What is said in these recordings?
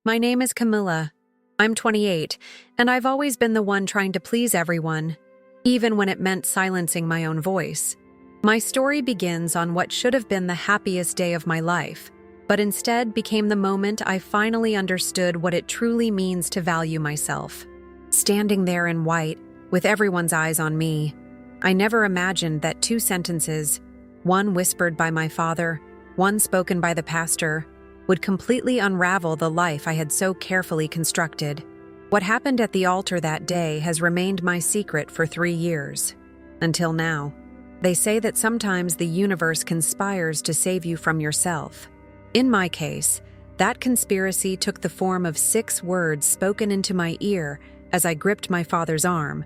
My name is Camila. I'm 28, and I've always been the one trying to please everyone, even when it meant silencing my own voice. My story begins on what should have been the happiest day of my life, but instead became the moment I finally understood what it truly means to value myself. Standing there in white, with everyone's eyes on me, I never imagined that two sentences, one whispered by my father, one spoken by the pastor, would completely unravel the life I had so carefully constructed. What happened at the altar that day has remained my secret for 3 years. Until now. They say that sometimes the universe conspires to save you from yourself. In my case, that conspiracy took the form of 6 words spoken into my ear as I gripped my father's arm,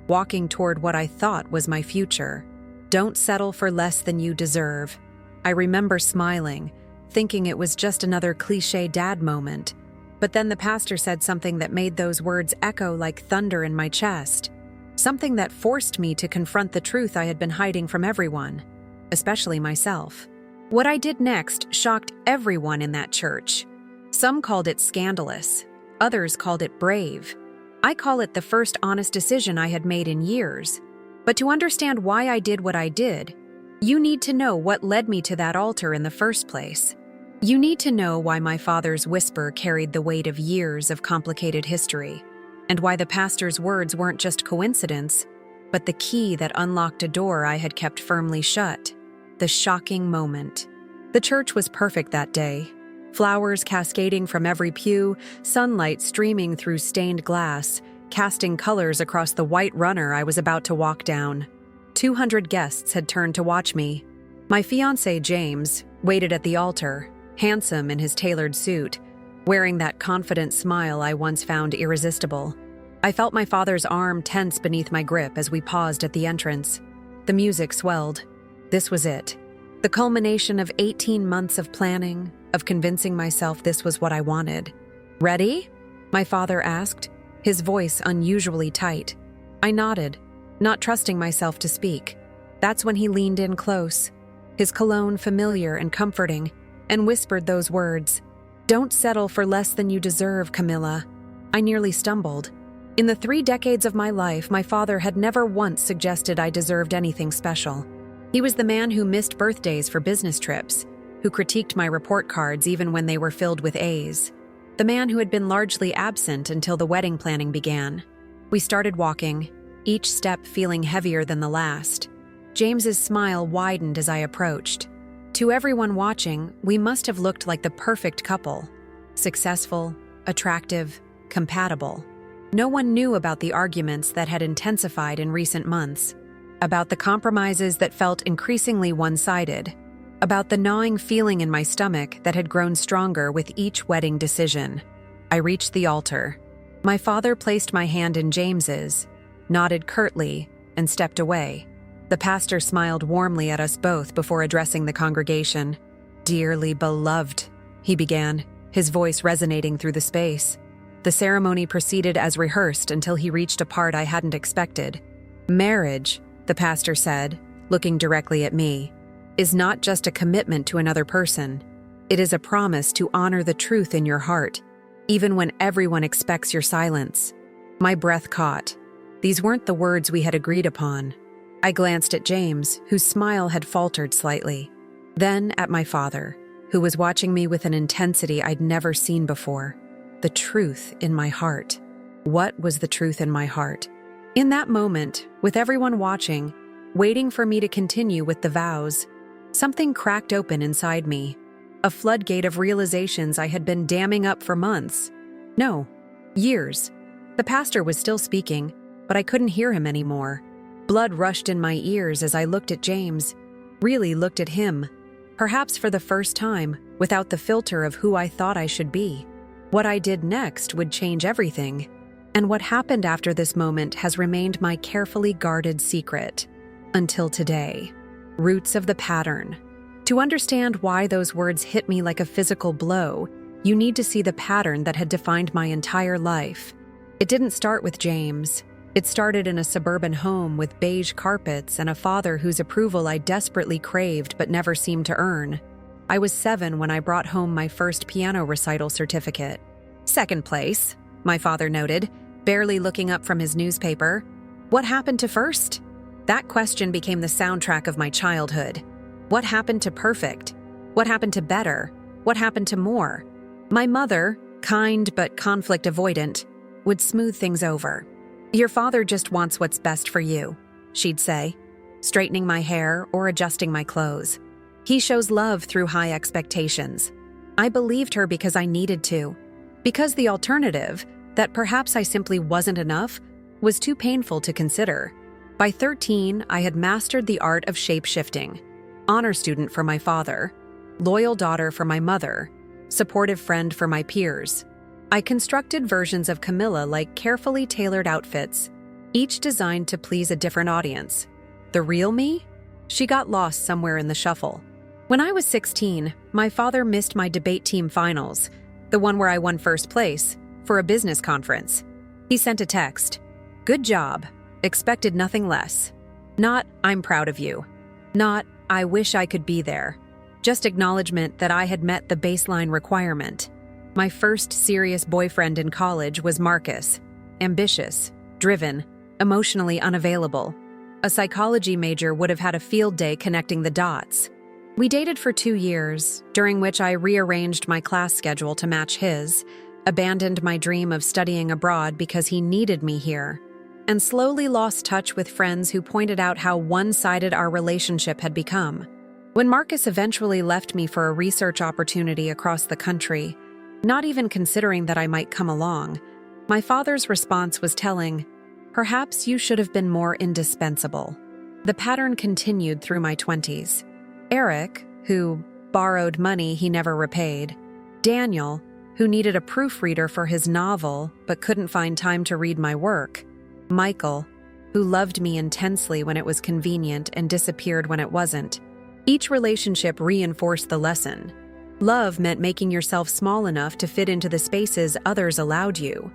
walking toward what I thought was my future. Don't settle for less than you deserve. I remember smiling, thinking it was just another cliché dad moment. But then the pastor said something that made those words echo like thunder in my chest. Something that forced me to confront the truth I had been hiding from everyone, especially myself. What I did next shocked everyone in that church. Some called it scandalous, others called it brave. I call it the first honest decision I had made in years. But to understand why I did what I did, you need to know what led me to that altar in the first place. You need to know why my father's whisper carried the weight of years of complicated history, and why the pastor's words weren't just coincidence, but the key that unlocked a door I had kept firmly shut. The shocking moment. The church was perfect that day. Flowers cascading from every pew, sunlight streaming through stained glass, casting colors across the white runner I was about to walk down. 200 guests had turned to watch me. My fiancé, James, waited at the altar, handsome in his tailored suit, wearing that confident smile I once found irresistible. I felt my father's arm tense beneath my grip as we paused at the entrance. The music swelled. This was it. The culmination of 18 months of planning, of convincing myself this was what I wanted. "Ready?" my father asked, his voice unusually tight. I nodded, not trusting myself to speak. That's when he leaned in close, his cologne familiar and comforting, and whispered those words. "Don't settle for less than you deserve, Camila." I nearly stumbled. In the 3 decades of my life, my father had never once suggested I deserved anything special. He was the man who missed birthdays for business trips, who critiqued my report cards even when they were filled with A's. The man who had been largely absent until the wedding planning began. We started walking, each step feeling heavier than the last. James's smile widened as I approached. To everyone watching, we must have looked like the perfect couple. Successful, attractive, compatible. No one knew about the arguments that had intensified in recent months, about the compromises that felt increasingly one-sided, about the gnawing feeling in my stomach that had grown stronger with each wedding decision. I reached the altar. My father placed my hand in James's, nodded curtly, and stepped away. The pastor smiled warmly at us both before addressing the congregation. "Dearly beloved," he began, his voice resonating through the space. The ceremony proceeded as rehearsed until he reached a part I hadn't expected. "Marriage," the pastor said, looking directly at me, "is not just a commitment to another person. It is a promise to honor the truth in your heart, even when everyone expects your silence." My breath caught. These weren't the words we had agreed upon. I glanced at James, whose smile had faltered slightly. Then at my father, who was watching me with an intensity I'd never seen before. The truth in my heart. What was the truth in my heart? In that moment, with everyone watching, waiting for me to continue with the vows, something cracked open inside me. A floodgate of realizations I had been damming up for months. No, years. The pastor was still speaking, but I couldn't hear him anymore. Blood rushed in my ears as I looked at James, really looked at him, perhaps for the first time, without the filter of who I thought I should be. What I did next would change everything, and what happened after this moment has remained my carefully guarded secret. Until today. Roots of the pattern. To understand why those words hit me like a physical blow, you need to see the pattern that had defined my entire life. It didn't start with James. It started in a suburban home with beige carpets and a father whose approval I desperately craved but never seemed to earn. I was 7 when I brought home my first piano recital certificate. Second place, my father noted, barely looking up from his newspaper. What happened to first? That question became the soundtrack of my childhood. What happened to perfect? What happened to better? What happened to more? My mother, kind but conflict avoidant, would smooth things over. Your father just wants what's best for you, she'd say, straightening my hair or adjusting my clothes. He shows love through high expectations. I believed her because I needed to, because the alternative, that perhaps I simply wasn't enough, was too painful to consider. By 13, I had mastered the art of shape-shifting. Honor student for my father, loyal daughter for my mother, supportive friend for my peers. I constructed versions of Camila like carefully tailored outfits, each designed to please a different audience. The real me? She got lost somewhere in the shuffle. When I was 16, my father missed my debate team finals, the one where I won first place, for a business conference. He sent a text. Good job. Expected nothing less. Not, I'm proud of you. Not, I wish I could be there. Just acknowledgement that I had met the baseline requirement. My first serious boyfriend in college was Marcus. Ambitious, driven, emotionally unavailable. A psychology major would have had a field day connecting the dots. We dated for 2 years, during which I rearranged my class schedule to match his, abandoned my dream of studying abroad because he needed me here, and slowly lost touch with friends who pointed out how one-sided our relationship had become. When Marcus eventually left me for a research opportunity across the country, not even considering that I might come along, my father's response was telling, "Perhaps you should have been more indispensable." The pattern continued through my 20s. Eric, who borrowed money he never repaid. Daniel, who needed a proofreader for his novel but couldn't find time to read my work. Michael, who loved me intensely when it was convenient and disappeared when it wasn't. Each relationship reinforced the lesson. Love meant making yourself small enough to fit into the spaces others allowed you.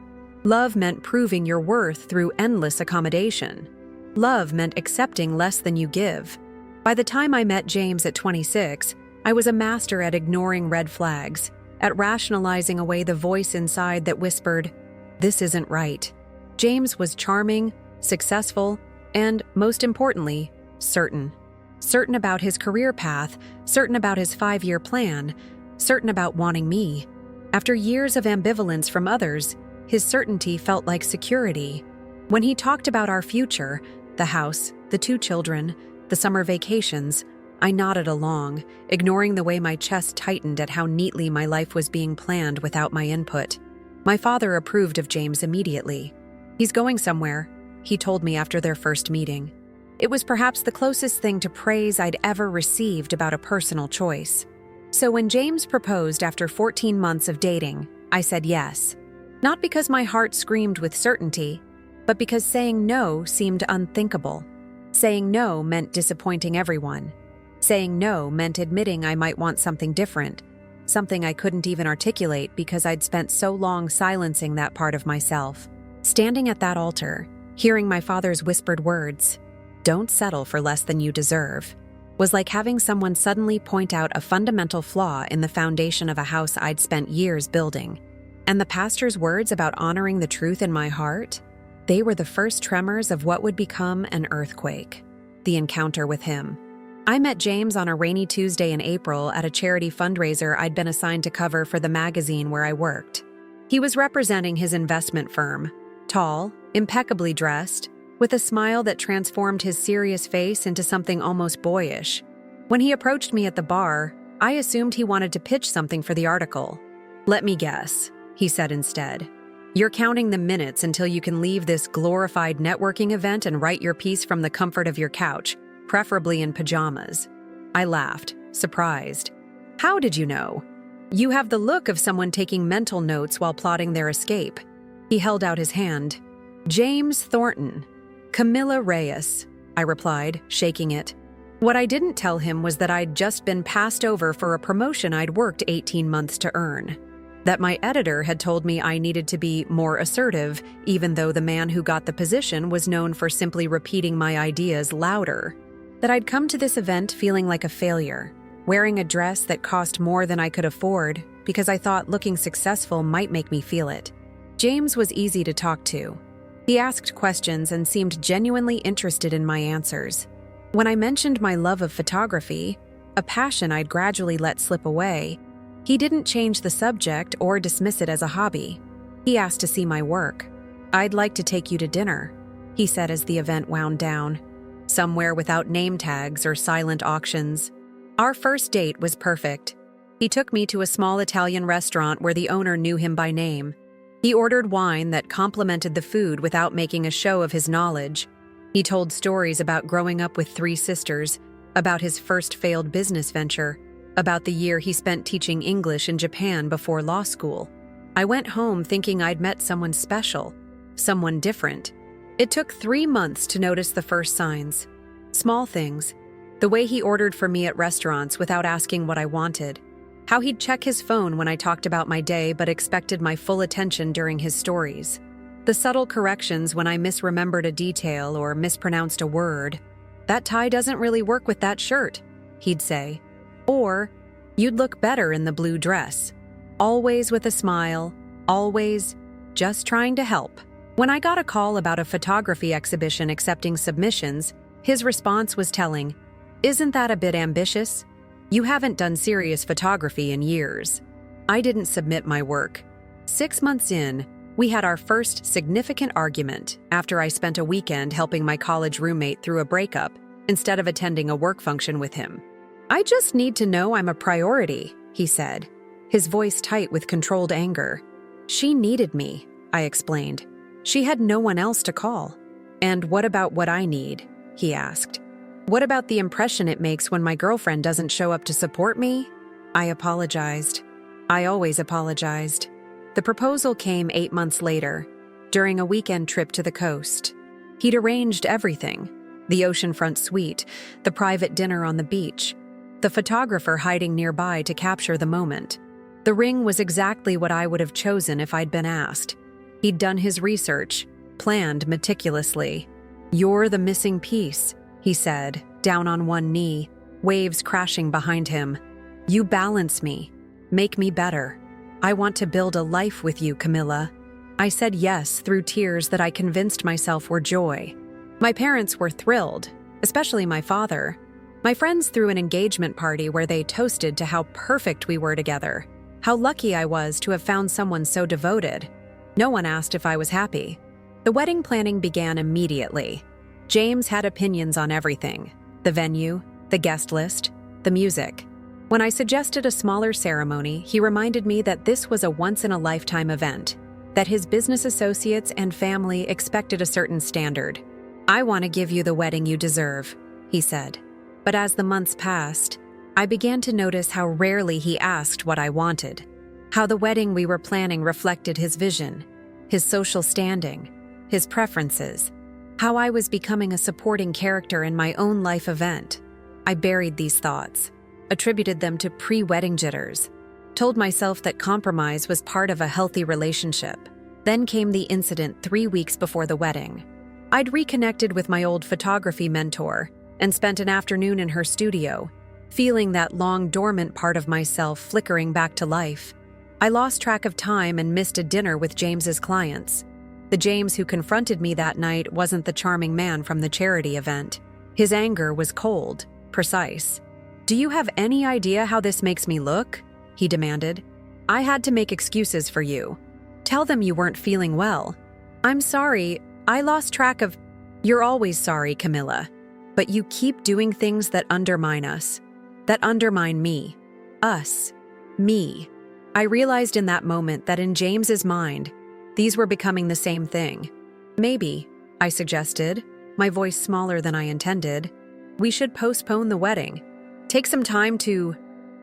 Love meant proving your worth through endless accommodation. Love meant accepting less than you give. By the time I met James at 26, I was a master at ignoring red flags, at rationalizing away the voice inside that whispered, "This isn't right." James was charming, successful, and, most importantly, certain. Certain about his career path, certain about his 5-year plan, certain about wanting me. After years of ambivalence from others, his certainty felt like security. When he talked about our future, the house, the 2 children, the summer vacations, I nodded along, ignoring the way my chest tightened at how neatly my life was being planned without my input. My father approved of James immediately. "He's going somewhere," he told me after their first meeting. It was perhaps the closest thing to praise I'd ever received about a personal choice. So when James proposed after 14 months of dating, I said yes. Not because my heart screamed with certainty, but because saying no seemed unthinkable. Saying no meant disappointing everyone. Saying no meant admitting I might want something different, something I couldn't even articulate because I'd spent so long silencing that part of myself. Standing at that altar, hearing my father's whispered words, "Don't settle for less than you deserve," was like having someone suddenly point out a fundamental flaw in the foundation of a house I'd spent years building. And the pastor's words about honoring the truth in my heart, they were the first tremors of what would become an earthquake. The encounter with him. I met James on a rainy Tuesday in April at a charity fundraiser I'd been assigned to cover for the magazine where I worked. He was representing his investment firm, tall, impeccably dressed, with a smile that transformed his serious face into something almost boyish. When he approached me at the bar, I assumed he wanted to pitch something for the article. "Let me guess," he said instead. "You're counting the minutes until you can leave this glorified networking event and write your piece from the comfort of your couch, preferably in pajamas." I laughed, surprised. "How did you know?" "You have the look of someone taking mental notes while plotting their escape." He held out his hand. "James Thornton. Camila Reyes," I replied, shaking it. What I didn't tell him was that I'd just been passed over for a promotion I'd worked 18 months to earn. That my editor had told me I needed to be more assertive, even though the man who got the position was known for simply repeating my ideas louder. That I'd come to this event feeling like a failure, wearing a dress that cost more than I could afford, because I thought looking successful might make me feel it. James was easy to talk to. He asked questions and seemed genuinely interested in my answers. When I mentioned my love of photography, a passion I'd gradually let slip away, he didn't change the subject or dismiss it as a hobby. He asked to see my work. "I'd like to take you to dinner," he said as the event wound down. "Somewhere without name tags or silent auctions." Our first date was perfect. He took me to a small Italian restaurant where the owner knew him by name. He ordered wine that complimented the food without making a show of his knowledge. He told stories about growing up with 3 sisters, about his first failed business venture, about the year he spent teaching English in Japan before law school. I went home thinking I'd met someone special, someone different. It took 3 months to notice the first signs. Small things. The way he ordered for me at restaurants without asking what I wanted. How he'd check his phone when I talked about my day but expected my full attention during his stories. The subtle corrections when I misremembered a detail or mispronounced a word. "That tie doesn't really work with that shirt," he'd say. Or, "You'd look better in the blue dress." Always with a smile, always just trying to help. When I got a call about a photography exhibition accepting submissions, his response was telling, "Isn't that a bit ambitious? You haven't done serious photography in years." I didn't submit my work. 6 months in, we had our first significant argument after I spent a weekend helping my college roommate through a breakup instead of attending a work function with him. "I just need to know I'm a priority," he said, his voice tight with controlled anger. "She needed me," I explained. "She had no one else to call." "And what about what I need?" he asked. "What about the impression it makes when my girlfriend doesn't show up to support me?" I apologized. I always apologized. The proposal came 8 months later, during a weekend trip to the coast. He'd arranged everything: the oceanfront suite, the private dinner on the beach, the photographer hiding nearby to capture the moment. The ring was exactly what I would have chosen if I'd been asked. He'd done his research, planned meticulously. "You're the missing piece," he said, down on one knee, waves crashing behind him. "You balance me, make me better. I want to build a life with you, Camila." I said yes through tears that I convinced myself were joy. My parents were thrilled, especially my father. My friends threw an engagement party where they toasted to how perfect we were together, how lucky I was to have found someone so devoted. No one asked if I was happy. The wedding planning began immediately. James had opinions on everything: the venue, the guest list, the music. When I suggested a smaller ceremony, he reminded me that this was a once-in-a-lifetime event, that his business associates and family expected a certain standard. "I want to give you the wedding you deserve," he said. But as the months passed, I began to notice how rarely he asked what I wanted, how the wedding we were planning reflected his vision, his social standing, his preferences, how I was becoming a supporting character in my own life event. I buried these thoughts, attributed them to pre-wedding jitters, told myself that compromise was part of a healthy relationship. Then came the incident 3 weeks before the wedding. I'd reconnected with my old photography mentor and spent an afternoon in her studio, feeling that long dormant part of myself flickering back to life. I lost track of time and missed a dinner with James's clients. The James who confronted me that night wasn't the charming man from the charity event. His anger was cold, precise. "Do you have any idea how this makes me look?" he demanded. "I had to make excuses for you. Tell them you weren't feeling well." "I'm sorry, I lost track of—" "You're always sorry, Camila. But you keep doing things that undermine us, that undermine me. Us. Me." I realized in that moment that in James's mind, these were becoming the same thing. "Maybe," I suggested, my voice smaller than I intended, "we should postpone the wedding. Take some time to—"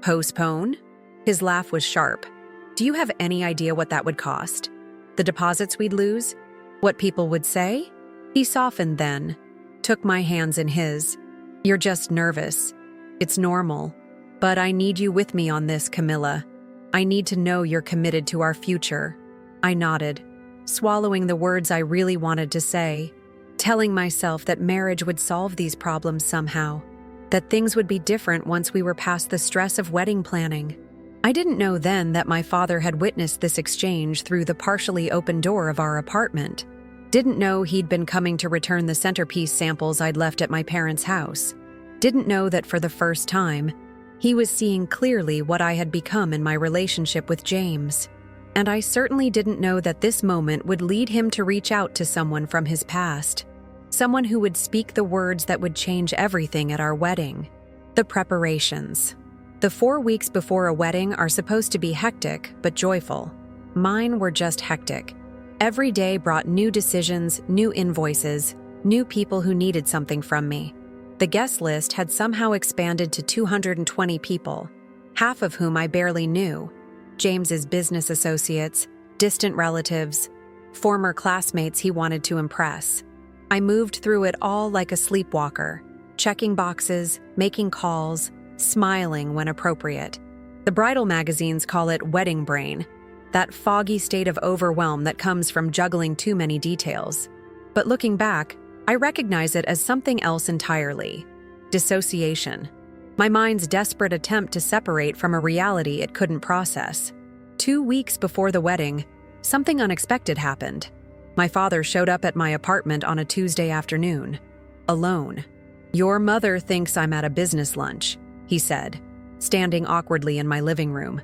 "Postpone?" His laugh was sharp. "Do you have any idea what that would cost? The deposits we'd lose? What people would say?" He softened then, took my hands in his. "You're just nervous. It's normal. But I need you with me on this, Camila. I need to know you're committed to our future." I nodded, swallowing the words I really wanted to say, telling myself that marriage would solve these problems somehow, that things would be different once we were past the stress of wedding planning. I didn't know then that my father had witnessed this exchange through the partially open door of our apartment. Didn't know he'd been coming to return the centerpiece samples I'd left at my parents' house. Didn't know that for the first time, he was seeing clearly what I had become in my relationship with James. And I certainly didn't know that this moment would lead him to reach out to someone from his past. Someone who would speak the words that would change everything at our wedding. The preparations. The 4 weeks before a wedding are supposed to be hectic but joyful. Mine were just hectic. Every day brought new decisions, new invoices, new people who needed something from me. The guest list had somehow expanded to 220 people, half of whom I barely knew. James's business associates, distant relatives, former classmates he wanted to impress. I moved through it all like a sleepwalker, checking boxes, making calls, smiling when appropriate. The bridal magazines call it wedding brain, that foggy state of overwhelm that comes from juggling too many details. But looking back, I recognize it as something else entirely. Dissociation. My mind's desperate attempt to separate from a reality it couldn't process. 2 weeks before the wedding, something unexpected happened. My father showed up at my apartment on a Tuesday afternoon, alone. "Your mother thinks I'm at a business lunch," he said, standing awkwardly in my living room.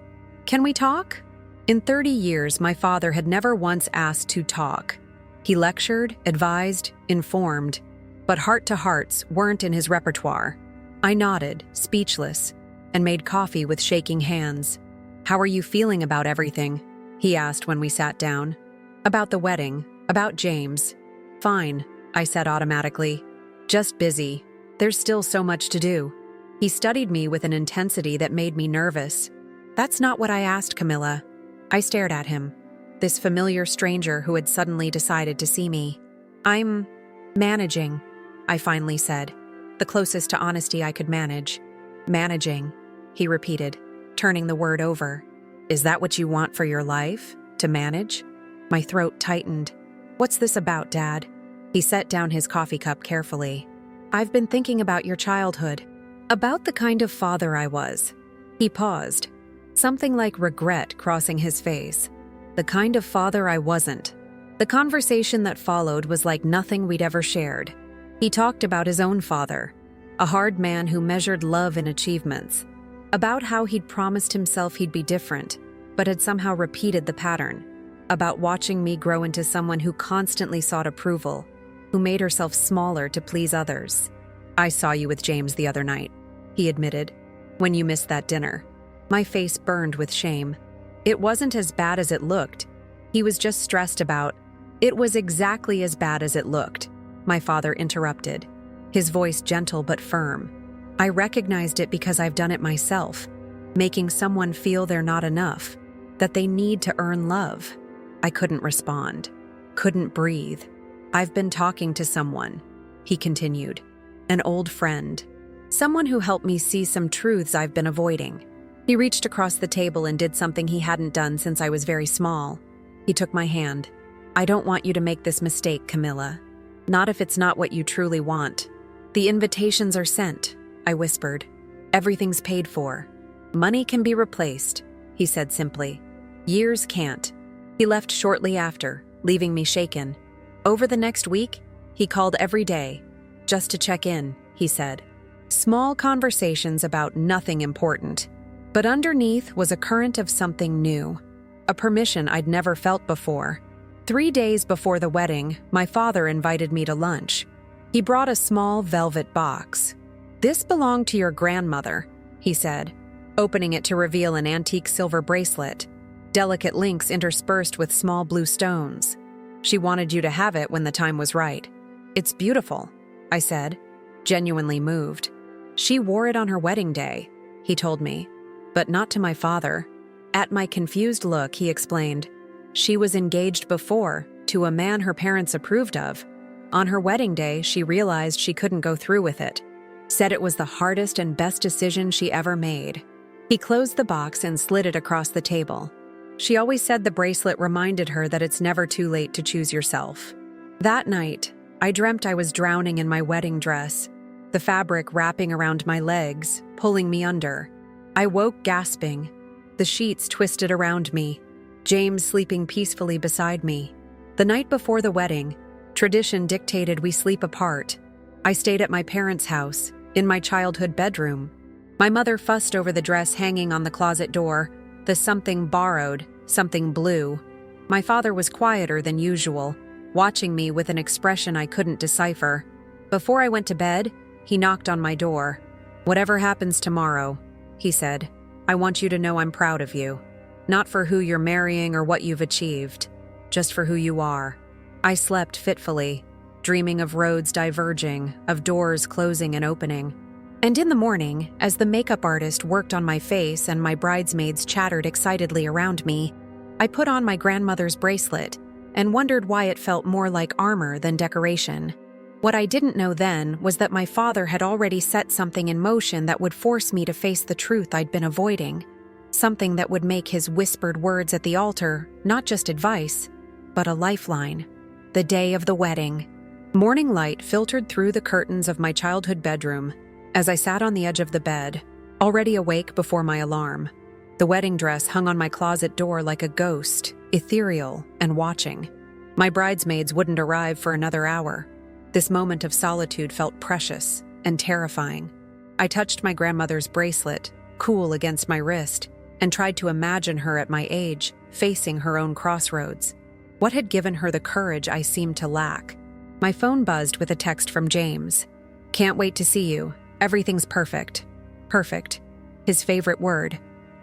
"Can we talk?" In 30 years, my father had never once asked to talk. He lectured, advised, informed, but heart-to-hearts weren't in his repertoire. I nodded, speechless, and made coffee with shaking hands. "How are you feeling about everything?" he asked when we sat down. "About the wedding, about James." "Fine," I said automatically. "Just busy. There's still so much to do." He studied me with an intensity that made me nervous. "That's not what I asked, Camila." I stared at him, this familiar stranger who had suddenly decided to see me. "I'm managing," I finally said, the closest to honesty I could manage. "Managing," he repeated, turning the word over. "Is that what you want for your life? To manage?" My throat tightened. "What's this about, Dad?" He set down his coffee cup carefully. "I've been thinking about your childhood, about the kind of father I was." He paused, something like regret crossing his face. The kind of father I wasn't. The conversation that followed was like nothing we'd ever shared. He talked about his own father, a hard man who measured love in achievements, about how he'd promised himself he'd be different, but had somehow repeated the pattern, about watching me grow into someone who constantly sought approval, who made herself smaller to please others. "I saw you with James the other night," he admitted, "when you missed that dinner." My face burned with shame. It wasn't as bad as it looked. He was just stressed about. "It was exactly as bad as it looked," my father interrupted, his voice gentle but firm. "I recognized it because I've done it myself, making someone feel they're not enough, that they need to earn love." I couldn't respond, couldn't breathe. "I've been talking to someone," he continued, "an old friend, someone who helped me see some truths I've been avoiding." He reached across the table and did something he hadn't done since I was very small. He took my hand. "I don't want you to make this mistake, Camila. Not if it's not what you truly want. The invitations are sent," I whispered. "Everything's paid for. Money can be replaced," he said simply. "Years can't." He left shortly after, leaving me shaken. Over the next week, he called every day, just to check in, he said. Small conversations about nothing important. But underneath was a current of something new, a permission I'd never felt before. 3 days before the wedding, my father invited me to lunch. He brought a small velvet box. "This belonged to your grandmother," he said, opening it to reveal an antique silver bracelet, delicate links interspersed with small blue stones. "She wanted you to have it when the time was right." "It's beautiful," I said, genuinely moved. "She wore it on her wedding day," he told me. But not to my father. At my confused look, he explained, "She was engaged before, to a man her parents approved of. On her wedding day, she realized she couldn't go through with it. Said it was the hardest and best decision she ever made." He closed the box and slid it across the table. "She always said the bracelet reminded her that it's never too late to choose yourself." That night, I dreamt I was drowning in my wedding dress, the fabric wrapping around my legs, pulling me under. I woke gasping, the sheets twisted around me, James sleeping peacefully beside me. The night before the wedding, tradition dictated we sleep apart. I stayed at my parents' house, in my childhood bedroom. My mother fussed over the dress hanging on the closet door, the something borrowed, something blue. My father was quieter than usual, watching me with an expression I couldn't decipher. Before I went to bed, he knocked on my door. "Whatever happens tomorrow," he said, "I want you to know I'm proud of you. Not for who you're marrying or what you've achieved, just for who you are." I slept fitfully, dreaming of roads diverging, of doors closing and opening. And in the morning, as the makeup artist worked on my face and my bridesmaids chattered excitedly around me, I put on my grandmother's bracelet and wondered why it felt more like armor than decoration. What I didn't know then was that my father had already set something in motion that would force me to face the truth I'd been avoiding. Something that would make his whispered words at the altar not just advice, but a lifeline. The day of the wedding. Morning light filtered through the curtains of my childhood bedroom as I sat on the edge of the bed, already awake before my alarm. The wedding dress hung on my closet door like a ghost, ethereal and watching. My bridesmaids wouldn't arrive for another hour. This moment of solitude felt precious and terrifying. I touched my grandmother's bracelet, cool against my wrist, and tried to imagine her at my age, facing her own crossroads. What had given her the courage I seemed to lack? My phone buzzed with a text from James. "Can't wait to see you. Everything's perfect." Perfect. His favorite word.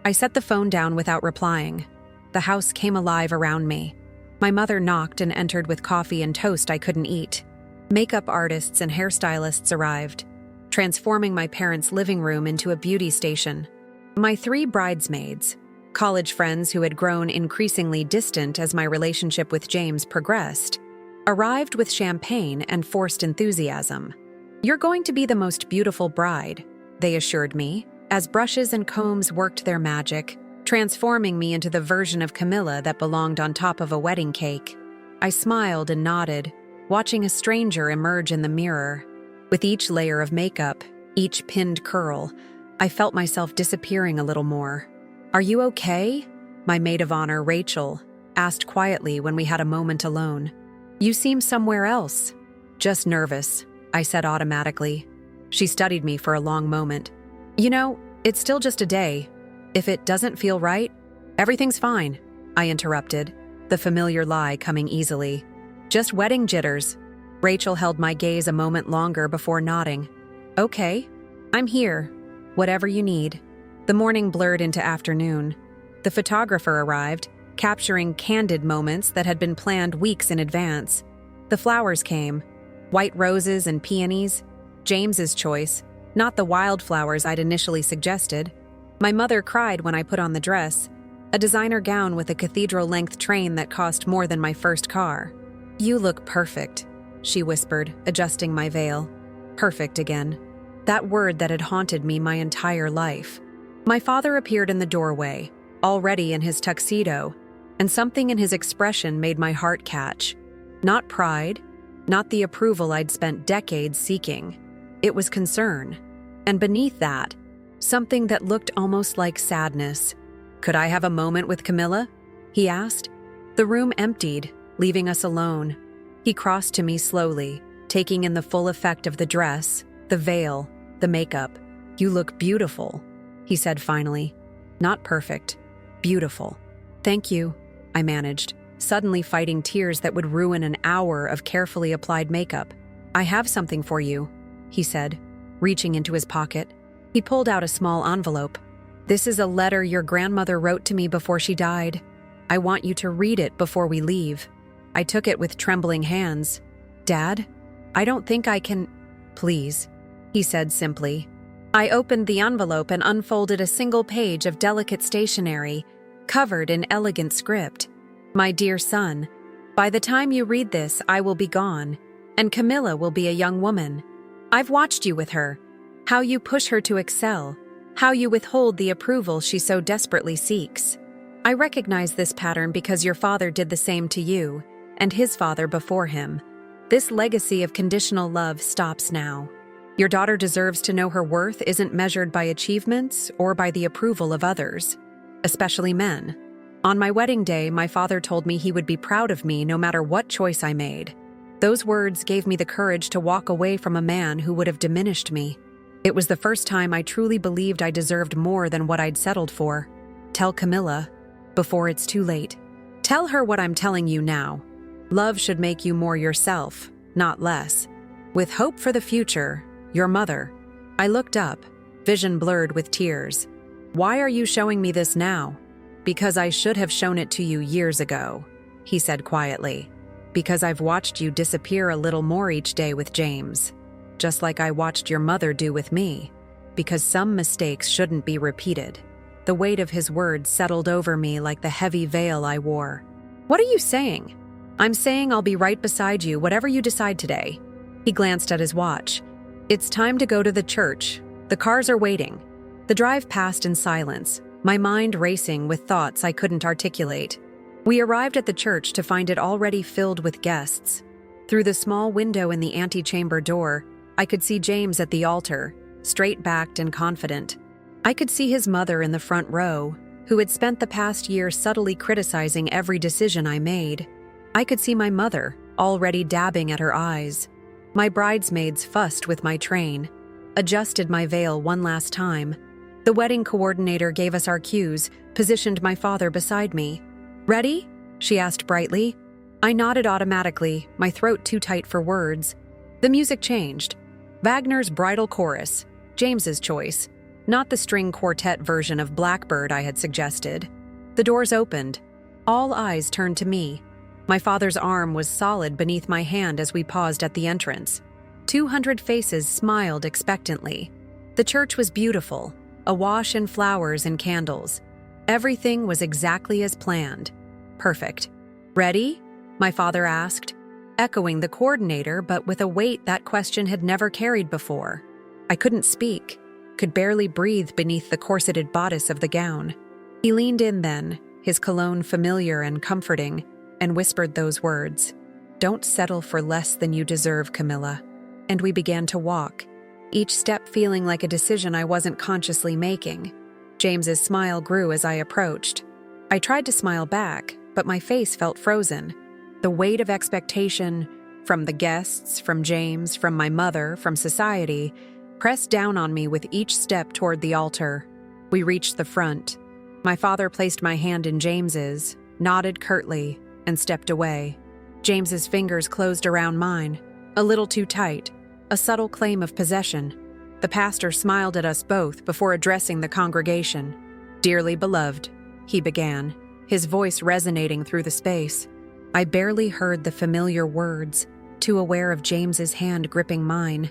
I set the phone down without replying. The house came alive around me. My mother knocked and entered with coffee and toast I couldn't eat. Makeup artists and hairstylists arrived, transforming my parents' living room into a beauty station. My 3 bridesmaids, college friends who had grown increasingly distant as my relationship with James progressed, arrived with champagne and forced enthusiasm. "You're going to be the most beautiful bride," they assured me, as brushes and combs worked their magic, transforming me into the version of Camila that belonged on top of a wedding cake. I smiled and nodded, watching a stranger emerge in the mirror. With each layer of makeup, each pinned curl, I felt myself disappearing a little more. "Are you okay?" My maid of honor, Rachel, asked quietly when we had a moment alone. "You seem somewhere else." "Just nervous," I said automatically. She studied me for a long moment. "You know, it's still just a day. If it doesn't feel right, everything's fine," I interrupted, the familiar lie coming easily. "Just wedding jitters." Rachel held my gaze a moment longer before nodding. "Okay, I'm here. Whatever you need." The morning blurred into afternoon. The photographer arrived, capturing candid moments that had been planned weeks in advance. The flowers came, white roses and peonies, James's choice, not the wildflowers I'd initially suggested. My mother cried when I put on the dress, a designer gown with a cathedral-length train that cost more than my first car. "You look perfect," she whispered, adjusting my veil. Perfect again. That word that had haunted me my entire life. My father appeared in the doorway, already in his tuxedo, and something in his expression made my heart catch. Not pride, not the approval I'd spent decades seeking. It was concern. And beneath that, something that looked almost like sadness. "Could I have a moment with Camila?" he asked. The room emptied, leaving us alone. He crossed to me slowly, taking in the full effect of the dress, the veil, the makeup. "You look beautiful," he said finally. "Not perfect. Beautiful." "Thank you," I managed, suddenly fighting tears that would ruin an hour of carefully applied makeup. "I have something for you," he said, reaching into his pocket. He pulled out a small envelope. "This is a letter your grandmother wrote to me before she died. I want you to read it before we leave." I took it with trembling hands. "Dad, I don't think I can—" "Please," he said simply. I opened the envelope and unfolded a single page of delicate stationery, covered in elegant script. "My dear son, by the time you read this, I will be gone, and Camila will be a young woman. I've watched you with her, how you push her to excel, how you withhold the approval she so desperately seeks. I recognize this pattern because your father did the same to you, and his father before him. This legacy of conditional love stops now. Your daughter deserves to know her worth isn't measured by achievements or by the approval of others." especially men. On my wedding day, my father told me he would be proud of me no matter what choice I made. Those words gave me the courage to walk away from a man who would have diminished me. It was the first time I truly believed I deserved more than what I'd settled for. Tell Camila, before it's too late. Tell her what I'm telling you now. Love should make you more yourself, not less. With hope for the future, your mother. I looked up, vision blurred with tears. Why are you showing me this now? Because I should have shown it to you years ago, he said quietly. Because I've watched you disappear a little more each day with James. Just like I watched your mother do with me. Because some mistakes shouldn't be repeated. The weight of his words settled over me like the heavy veil I wore. What are you saying? I'm saying I'll be right beside you, whatever you decide today. He glanced at his watch. It's time to go to the church. The cars are waiting. The drive passed in silence, my mind racing with thoughts I couldn't articulate. We arrived at the church to find it already filled with guests. Through the small window in the antechamber door, I could see James at the altar, straight-backed and confident. I could see his mother in the front row, who had spent the past year subtly criticizing every decision I made. I could see my mother, already dabbing at her eyes. My bridesmaids fussed with my train, adjusted my veil one last time. The wedding coordinator gave us our cues, positioned my father beside me. Ready? She asked brightly. I nodded automatically, my throat too tight for words. The music changed. Wagner's Bridal Chorus, James's choice. Not the string quartet version of Blackbird I had suggested. The doors opened. All eyes turned to me. My father's arm was solid beneath my hand as we paused at the entrance. 200 faces smiled expectantly. The church was beautiful, awash in flowers and candles. Everything was exactly as planned. Perfect. Ready? My father asked, echoing the coordinator, but with a weight that question had never carried before. I couldn't speak. Could barely breathe beneath the corseted bodice of the gown. He leaned in then, his cologne familiar and comforting, and whispered those words, "Don't settle for less than you deserve, Camila." And we began to walk, each step feeling like a decision I wasn't consciously making. James's smile grew as I approached. I tried to smile back, but my face felt frozen. The weight of expectation, from the guests, from James, from my mother, from society, pressed down on me with each step toward the altar. We reached the front. My father placed my hand in James's, nodded curtly, and stepped away. James's fingers closed around mine, a little too tight, a subtle claim of possession. The pastor smiled at us both before addressing the congregation. "Dearly beloved," he began, his voice resonating through the space. I barely heard the familiar words, too aware of James's hand gripping mine,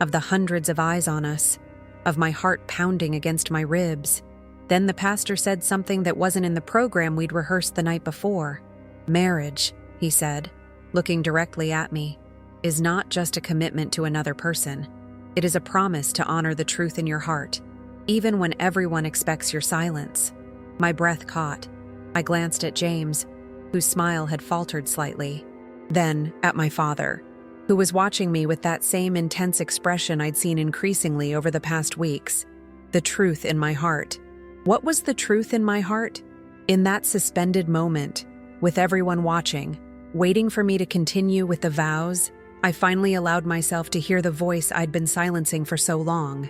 of the hundreds of eyes on us, of my heart pounding against my ribs. Then the pastor said something that wasn't in the program we'd rehearsed the night before. "Marriage," he said, looking directly at me, "is not just a commitment to another person. It is a promise to honor the truth in your heart, even when everyone expects your silence." My breath caught. I glanced at James, whose smile had faltered slightly. Then at my father, who was watching me with that same intense expression I'd seen increasingly over the past weeks. The truth in my heart. What was the truth in my heart? In that suspended moment, with everyone watching, waiting for me to continue with the vows, I finally allowed myself to hear the voice I'd been silencing for so long.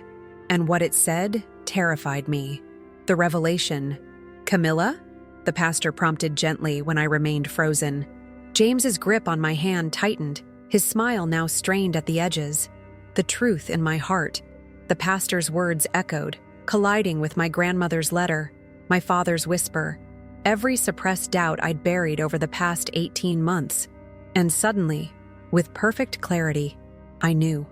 And what it said terrified me. The revelation. "Camila?" the pastor prompted gently when I remained frozen. James's grip on my hand tightened, his smile now strained at the edges. The truth in my heart. The pastor's words echoed, colliding with my grandmother's letter, my father's whisper, every suppressed doubt I'd buried over the past 18 months. And suddenly, with perfect clarity, I knew.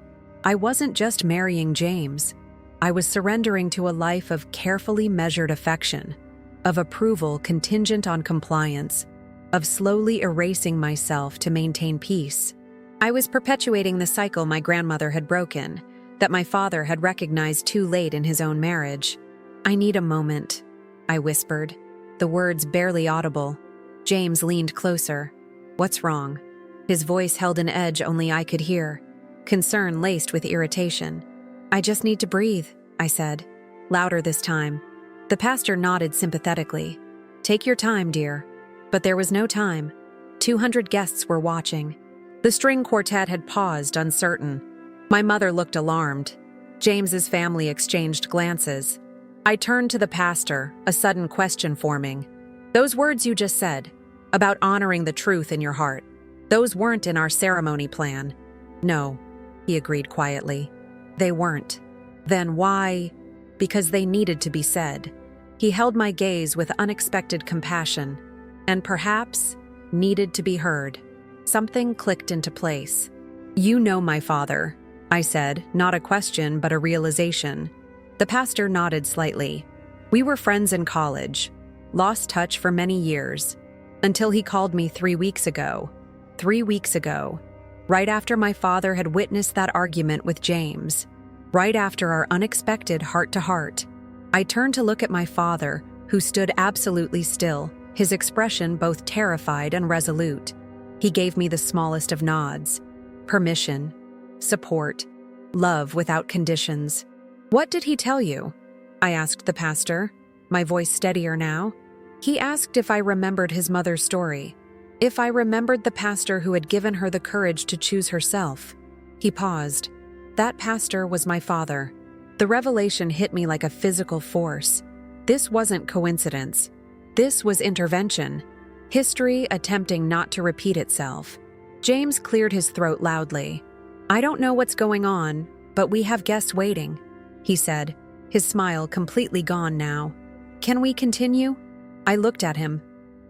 I wasn't just marrying James. I was surrendering to a life of carefully measured affection, of approval contingent on compliance, of slowly erasing myself to maintain peace. I was perpetuating the cycle my grandmother had broken, that my father had recognized too late in his own marriage. "I need a moment," I whispered, the words barely audible. James leaned closer. "What's wrong?" His voice held an edge only I could hear, concern laced with irritation. "I just need to breathe," I said, louder this time. The pastor nodded sympathetically. Take your time, dear. But there was no time. 200 guests were watching. The string quartet had paused, uncertain. My mother looked alarmed. James's family exchanged glances. I turned to the pastor, a sudden question forming. Those words you just said, about honoring the truth in your heart, those weren't in our ceremony plan. No, he agreed quietly. They weren't. Then why? Because they needed to be said. He held my gaze with unexpected compassion, and perhaps needed to be heard. Something clicked into place. You know my father, I said, not a question but a realization. The pastor nodded slightly. We were friends in college, lost touch for many years, until he called me 3 weeks ago. 3 weeks ago, right after my father had witnessed that argument with James, right after our unexpected heart-to-heart. I turned to look at my father, who stood absolutely still, his expression both terrified and resolute. He gave me the smallest of nods. Permission, support, love without conditions. What did he tell you? I asked the pastor, my voice steadier now. He asked if I remembered his mother's story, if I remembered the pastor who had given her the courage to choose herself. He paused. That pastor was my father. The revelation hit me like a physical force. This wasn't coincidence. This was intervention. History attempting not to repeat itself. James cleared his throat loudly. I don't know what's going on, but we have guests waiting, he said, his smile completely gone now. Can we continue? I looked at him,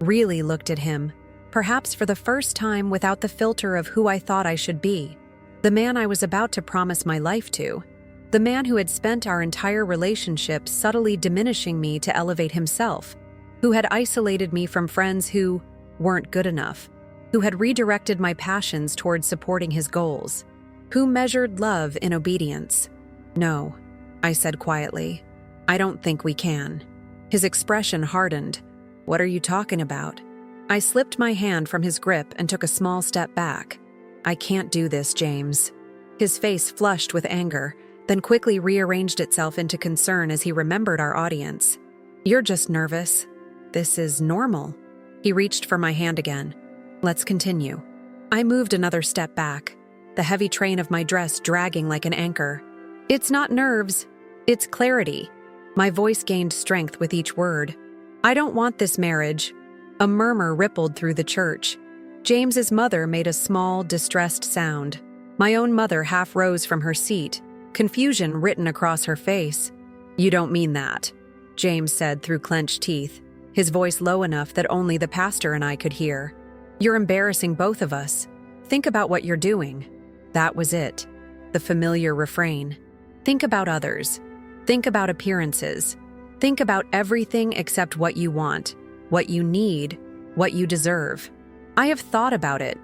really looked at him, perhaps for the first time without the filter of who I thought I should be. The man I was about to promise my life to. The man who had spent our entire relationship subtly diminishing me to elevate himself, who had isolated me from friends who weren't good enough, who had redirected my passions towards supporting his goals, who measured love in obedience. No, I said quietly. I don't think we can. His expression hardened. What are you talking about? I slipped my hand from his grip and took a small step back. I can't do this, James. His face flushed with anger, then quickly rearranged itself into concern as he remembered our audience. You're just nervous. This is normal. He reached for my hand again. Let's continue. I moved another step back, the heavy train of my dress dragging like an anchor. It's not nerves, it's clarity. My voice gained strength with each word. I don't want this marriage. A murmur rippled through the church. James's mother made a small, distressed sound. My own mother half rose from her seat, confusion written across her face. You don't mean that, James said through clenched teeth, his voice low enough that only the pastor and I could hear. You're embarrassing both of us. Think about what you're doing. That was it. The familiar refrain. Think about others. Think about appearances. Think about everything except what you want, what you need, what you deserve. I have thought about it,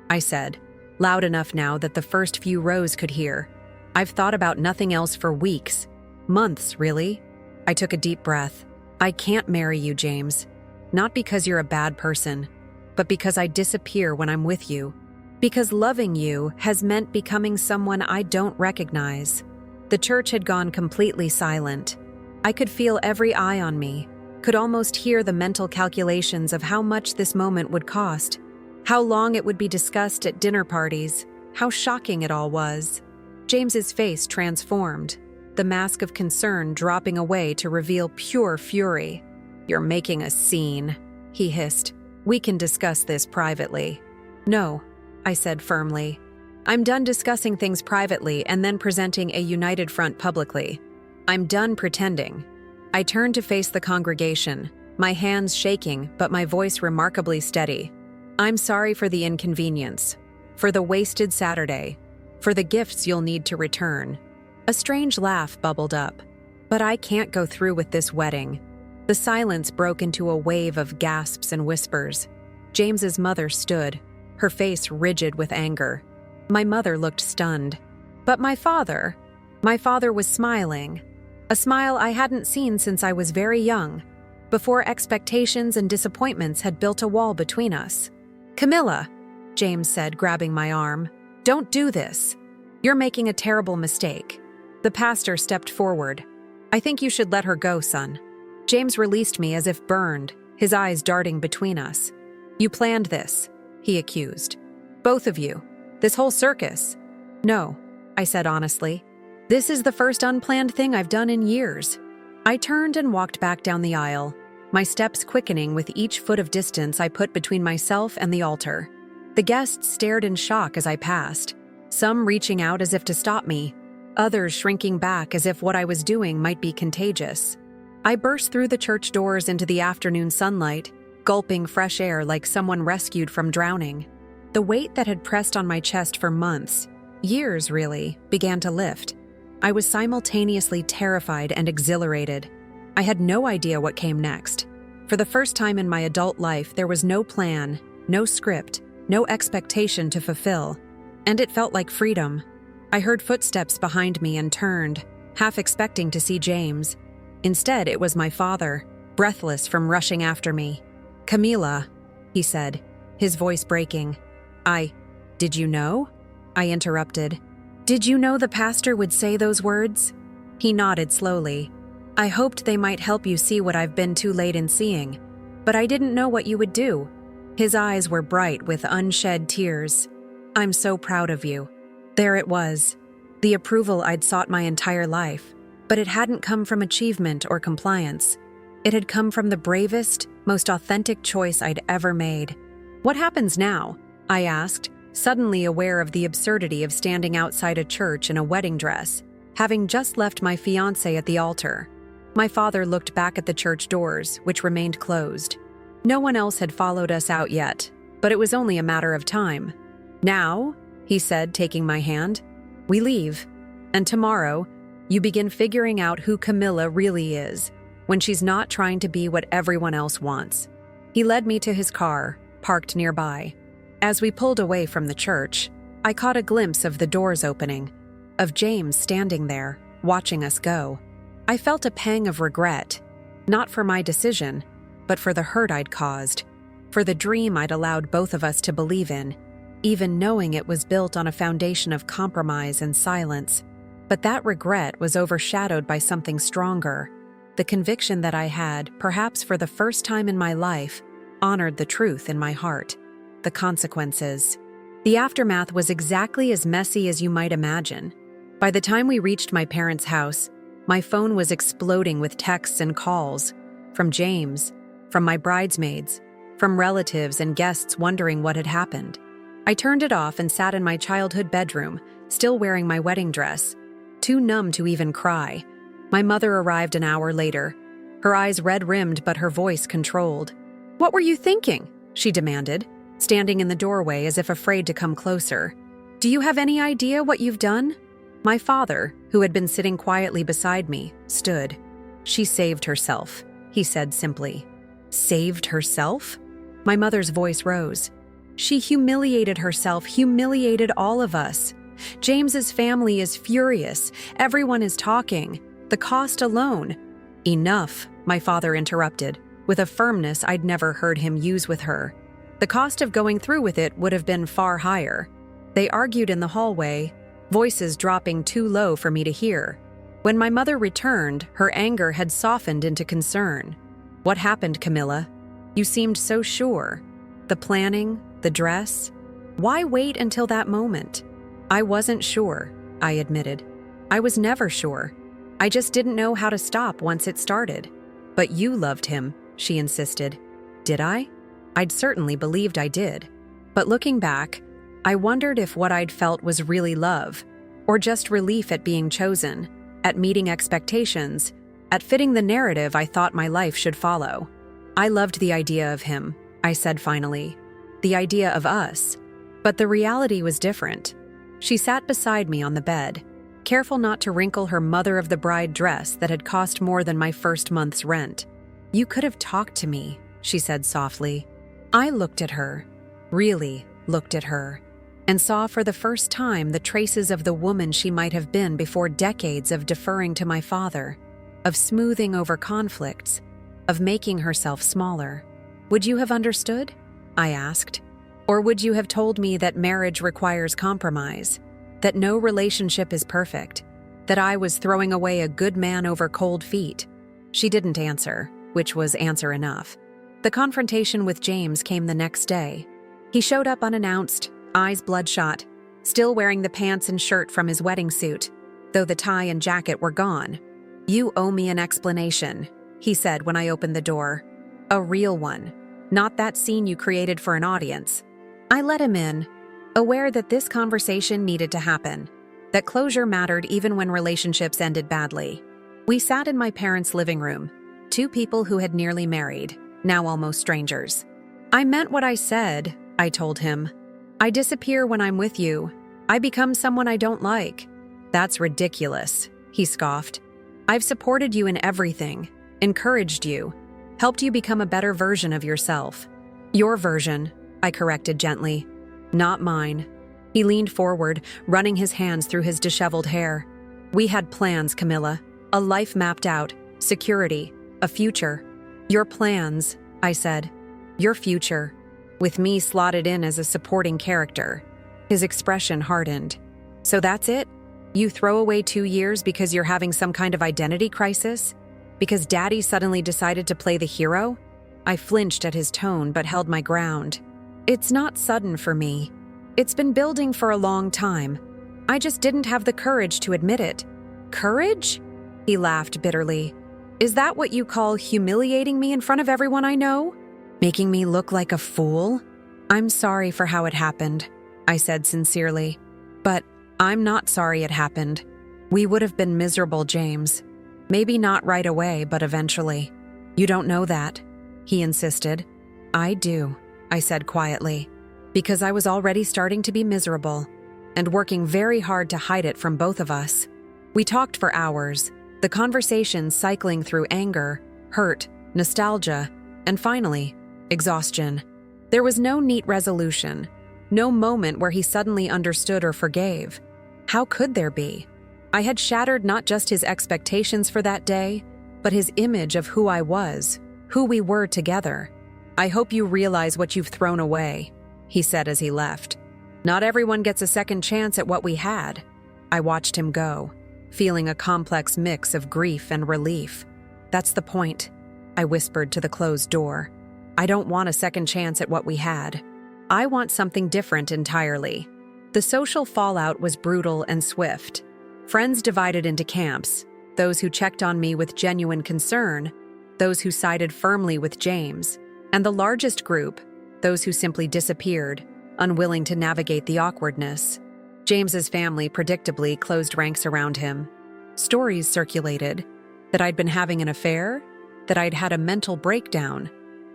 I said, loud enough now that the first few rows could hear. I've thought about nothing else for weeks, months, really. I took a deep breath. I can't marry you, James. Not because you're a bad person, but because I disappear when I'm with you. Because loving you has meant becoming someone I don't recognize. The church had gone completely silent. I could feel every eye on me, could almost hear the mental calculations of how much this moment would cost, how long it would be discussed at dinner parties, how shocking it all was. James's face transformed, the mask of concern dropping away to reveal pure fury. You're making a scene, he hissed. We can discuss this privately. No, I said firmly. I'm done discussing things privately and then presenting a united front publicly. I'm done pretending. I turned to face the congregation, my hands shaking but my voice remarkably steady. I'm sorry for the inconvenience, for the wasted Saturday, for the gifts you'll need to return. A strange laugh bubbled up. But I can't go through with this wedding. The silence broke into a wave of gasps and whispers. James's mother stood, her face rigid with anger. My mother looked stunned. But my father was smiling. A smile I hadn't seen since I was very young, before expectations and disappointments had built a wall between us. Camila, James said, grabbing my arm, don't do this. You're making a terrible mistake. The pastor stepped forward. I think you should let her go, son. James released me as if burned, his eyes darting between us. "You planned this," he accused. "Both of you. This whole circus." "No," I said honestly. "This is the first unplanned thing I've done in years." I turned and walked back down the aisle, my steps quickening with each foot of distance I put between myself and the altar. The guests stared in shock as I passed, some reaching out as if to stop me, others shrinking back as if what I was doing might be contagious. I burst through the church doors into the afternoon sunlight, gulping fresh air like someone rescued from drowning. The weight that had pressed on my chest for months, years really, began to lift. I was simultaneously terrified and exhilarated. I had no idea what came next. For the first time in my adult life, there was no plan, no script, no expectation to fulfill, and it felt like freedom. I heard footsteps behind me and turned, half expecting to see James. Instead, it was my father, breathless from rushing after me. "Camila," he said, his voice breaking. Did you know?" I interrupted. "Did you know the pastor would say those words?" He nodded slowly. "I hoped they might help you see what I've been too late in seeing, but I didn't know what you would do." His eyes were bright with unshed tears. "I'm so proud of you." There it was, the approval I'd sought my entire life, but it hadn't come from achievement or compliance. It had come from the bravest, most authentic choice I'd ever made. "What happens now?" I asked, suddenly aware of the absurdity of standing outside a church in a wedding dress, having just left my fiancé at the altar. My father looked back at the church doors, which remained closed. No one else had followed us out yet, but it was only a matter of time. "Now," he said, taking my hand, "we leave. And tomorrow, you begin figuring out who Camila really is, when she's not trying to be what everyone else wants." He led me to his car, parked nearby. As we pulled away from the church, I caught a glimpse of the doors opening, of James standing there, watching us go. I felt a pang of regret, not for my decision, but for the hurt I'd caused, for the dream I'd allowed both of us to believe in, even knowing it was built on a foundation of compromise and silence. But that regret was overshadowed by something stronger, the conviction that I had, perhaps for the first time in my life, honored the truth in my heart. The consequences. The aftermath was exactly as messy as you might imagine. By the time we reached my parents' house, my phone was exploding with texts and calls, from James, from my bridesmaids, from relatives and guests wondering what had happened. I turned it off and sat in my childhood bedroom, still wearing my wedding dress, too numb to even cry. My mother arrived an hour later, her eyes red-rimmed but her voice controlled. "What were you thinking?" she demanded, standing in the doorway as if afraid to come closer. "Do you have any idea what you've done?" My father, who had been sitting quietly beside me, stood. "She saved herself," he said simply. "Saved herself?" My mother's voice rose. "She humiliated herself, humiliated all of us. James's family is furious. Everyone is talking. The cost alone—" "Enough," my father interrupted, with a firmness I'd never heard him use with her. The cost of going through with it would have been far higher. They argued in the hallway, voices dropping too low for me to hear. When my mother returned, her anger had softened into concern. "What happened, Camila? You seemed so sure. The planning, the dress. Why wait until that moment?" "I wasn't sure," I admitted. "I was never sure. I just didn't know how to stop once it started." "But you loved him," she insisted. "Did I?" I'd certainly believed I did. But looking back, I wondered if what I'd felt was really love, or just relief at being chosen, at meeting expectations, at fitting the narrative I thought my life should follow. "I loved the idea of him," I said finally. "The idea of us." But the reality was different. She sat beside me on the bed, careful not to wrinkle her mother-of-the-bride dress that had cost more than my first month's rent. "You could have talked to me," she said softly. I looked at her, really looked at her, and saw for the first time the traces of the woman she might have been before decades of deferring to my father, of smoothing over conflicts, of making herself smaller. "Would you have understood?" I asked. "Or would you have told me that marriage requires compromise, that no relationship is perfect, that I was throwing away a good man over cold feet?" She didn't answer. which was answer enough. The confrontation with James came the next day. He showed up unannounced, eyes bloodshot, still wearing the pants and shirt from his wedding suit, though the tie and jacket were gone. "You owe me an explanation," he said when I opened the door. "A real one, not that scene you created for an audience." I let him in, aware that this conversation needed to happen, that closure mattered even when relationships ended badly. We sat in my parents' living room, two people who had nearly married, now almost strangers. "I meant what I said," I told him. "I disappear when I'm with you. I become someone I don't like." "That's ridiculous," he scoffed. "I've supported you in everything, encouraged you, helped you become a better version of yourself." "Your version," I corrected gently. "Not mine." He leaned forward, running his hands through his disheveled hair. "We had plans, Camila. A life mapped out, security, a future." "Your plans," I said. "Your future," with me slotted in as a supporting character. His expression hardened. "So that's it? You throw away 2 years because you're having some kind of identity crisis? Because Daddy suddenly decided to play the hero?" I flinched at his tone but held my ground. "It's not sudden for me. It's been building for a long time. I just didn't have the courage to admit it." "Courage?" He laughed bitterly. "Is that what you call humiliating me in front of everyone I know? Making me look like a fool?" "I'm sorry for how it happened," I said sincerely. "But I'm not sorry it happened. We would have been miserable, James. Maybe not right away, but eventually." "You don't know that," he insisted. "I do," I said quietly, because I was already starting to be miserable and working very hard to hide it from both of us. We talked for hours, the conversation cycling through anger, hurt, nostalgia, and finally, exhaustion. There was no neat resolution, no moment where he suddenly understood or forgave. How could there be? I had shattered not just his expectations for that day, but his image of who I was, who we were together. "I hope you realize what you've thrown away," he said as he left. "Not everyone gets a second chance at what we had." I watched him go, feeling a complex mix of grief and relief. "That's the point," I whispered to the closed door. "I don't want a second chance at what we had. I want something different entirely." The social fallout was brutal and swift. Friends divided into camps, those who checked on me with genuine concern, those who sided firmly with James, and the largest group, those who simply disappeared, unwilling to navigate the awkwardness. James's family predictably closed ranks around him. Stories circulated that I'd been having an affair, that I'd had a mental breakdown,